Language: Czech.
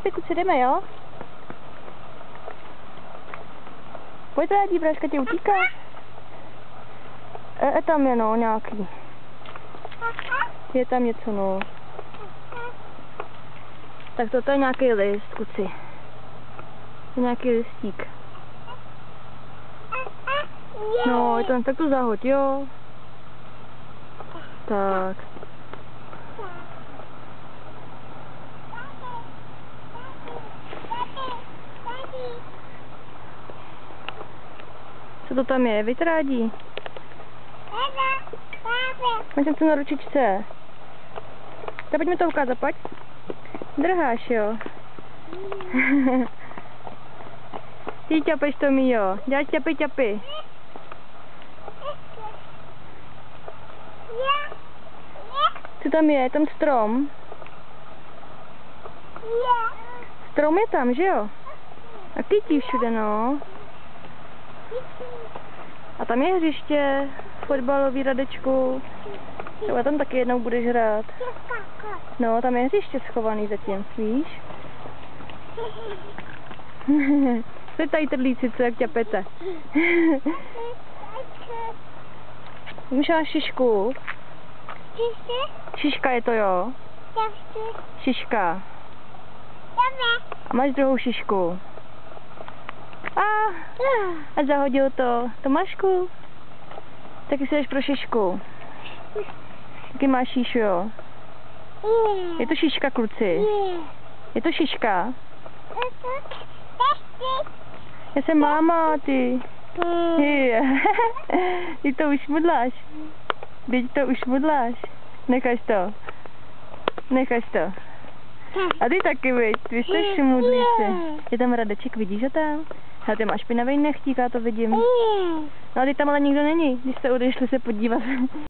Pojďte, kluci, jdeme, jo? Pojďte, radí, Braška tě utíká. Tam je, no, nějaký. Je tam něco, no. Tak toto je nějaký list, kluci. Je nějaký listík. No, je tam, tak to zahoď, jo. Tak. Co to tam je? Vytrádí. Máš tam co na ručičce. Tak pojď mi to ukázat, pojď. Drháš, jo. Ty ťapeš to, Míjo. Děláš ťapy, ťapy. Co tam je? Je tam strom? Strom je tam, že jo? A kytí všude, no. A tam je hřiště, fotbalový, Radečku. Třeba tam taky jednou budeš hrát. No, tam je hřiště schovaný zatím, víš? Jste tady trlíci, co jak ťapete. Už máš šišku? Šiška je to, jo? Šiška. A máš druhou šišku. A zahodil to. Tomášku? Taky si jdeš pro šišku. Taky máš šišu, jo? Je to šiška, kluci? Je to šiška? Já jsem máma, ty. Ty to už mudláš. Teď to už mudláš. Necháš to. Necháš to. A ty taky, viď? Vy jste šmudlíci. Je tam Radeček, vidíš ho tam? A ty máš špinavý nechtík, já to vidím. No a teď tam ale nikdo není, když jste odešli se podívat.